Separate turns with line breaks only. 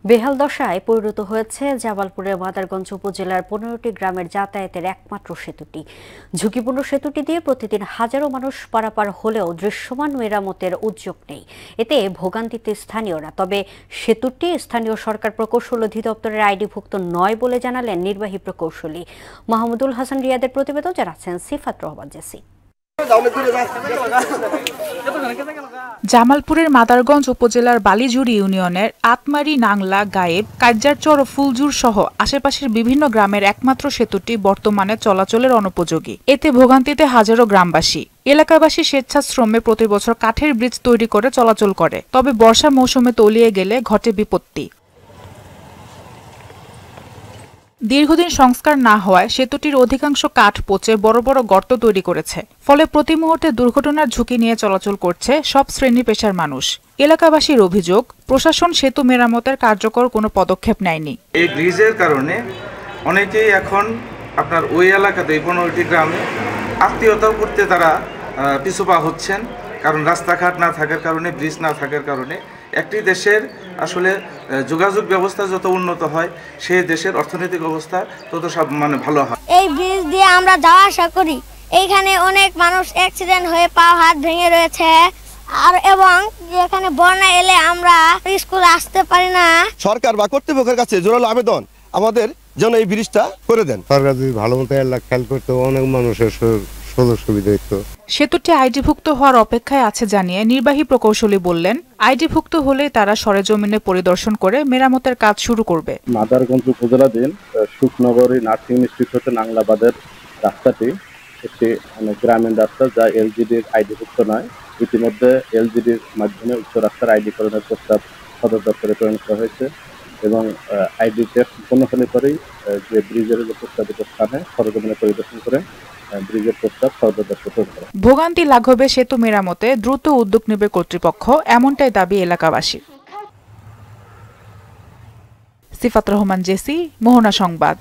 বেহাল দশায় পরিণত হয়েছে জামালপুরের মাদারগঞ্জ উপজেলার ১৫টি গ্রামের যাতায়াতের একমাত্র সেতুটি। ঝুঁকিপূর্ণ সেতুটি দিয়ে প্রতিদিন হাজারো মানুষ পারাপার হলেও দৃশ্যমান মেরামতের উদ্যোগ নেই। এতে ভোগান্তিতে স্থানীয়রা। তবে সেতুটি স্থানীয় সরকার প্রকৌশল অধিদপ্তরের আইডিভুক্ত নয় বলে জানালেন নির্বাহী প্রকৌশলী মাহমুদুল হাসান রিয়াদের প্রতিবেদন জানাচ্ছেন সিফাত রহমান জেসি।
জামালপুরের মাদারগঞ্জ উপজেলার বালিজুড়ি ইউনিয়নের আতমারি, নাংলা, গায়েব, কাজ্জারচর ও ফুলজুর সহ আশেপাশের বিভিন্ন গ্রামের একমাত্র সেতুটি বর্তমানে চলাচলের অনুপযোগী। এতে ভোগান্তিতে হাজারো গ্রামবাসী। এলাকাবাসী স্বেচ্ছাশ্রমে প্রতি বছর কাঠের ব্রিজ তৈরি করে চলাচল করে। তবে বর্ষা মৌসুমে তলিয়ে গেলে ঘটে বিপত্তি। দীর্ঘদিন সংস্কার না হওয়ায় সেতুটির অধিকাংশ কাঠ পচে বড় বড় গর্ত তৈরি করেছে। ফলে প্রতি মুহূর্তে দুর্ঘটনার ঝুঁকি নিয়ে চলাচল করছে সব শ্রেণী পেশার মানুষ। এলাকাবাসীর অভিযোগ, প্রশাসন সেতু মেরামতের কার্যকর কোনো পদক্ষেপ নেয়নি।
এই ব্রিজের কারণে অনেকেই এখন আপনার ওই এলাকাতে 15টি গ্রামে আত্মীয়তা করতে তারা পিছুপা হচ্ছেন। কারণ রাস্তাঘাট না থাকার কারণে, ব্রিজ না থাকার কারণে একটি দেশের আসলে যোগাযোগ ব্যবস্থা যত উন্নত হয়, সেই দেশের অর্থনৈতিক অবস্থা তত সব ভালো হয়।
এই ব্রিজ দিয়ে আমরা যাওয়া আসা করি। এইখানে অনেক মানুষ অ্যাক্সিডেন্ট হয়ে পা হাত ভেঙে রয়েছে। আর এবং এখানে বন্যা এলে আমরা স্কুলে আসতে পারি না।
সরকার বা কর্তৃপক্ষের কাছে জোরালো আবেদন, আমাদের যেন এই ব্রিজটা করে দেন।
সরকার যদি ভালো মতো এলাকা খেয়াল করতে, অনেক মানুষের সুবিধা হতো।
সেতুটি আইডিভুক্ত হওয়ার অপেক্ষায় আছে জানিয়ে নির্বাহী প্রকৌশলী বললেন, আইডিভুক্ত হলে তারা সরেজমিনে পরিদর্শন করে মেরামতের কাজ শুরু করবে।
মাদারগঞ্জ উপজেলাধীন সুখনগরী নার্সিং ইনস্টিটিউট হতে নাংলাবাদের রাস্তাটি একটি গ্রামীণ রাস্তা, যা এলজিডির আইডিভুক্ত নয়। ইতিমধ্যে এলজিডির মাধ্যমে উচ্চ রাস্তার আইডিকরণের প্রস্তাব সদর দপ্তরে প্রেরণ করা হয়েছে এবং আইডি টেস্ট সম্পন্ন হলে পরেই যে ব্রিজের যে প্রস্তাবিত স্থানে সরেজমিনে পরিদর্শন করে ব্রিজের প্রস্তাব সদর দপ্তরে প্রেরণ করা।
ভোগান্তি লাঘবে সেতু মেরামতে দ্রুত উদ্যোগ নেবে কর্তৃপক্ষ, এমনটাই দাবি এলাকাবাসী। সিফাত রহমান জেসি, মোহনা সংবাদ।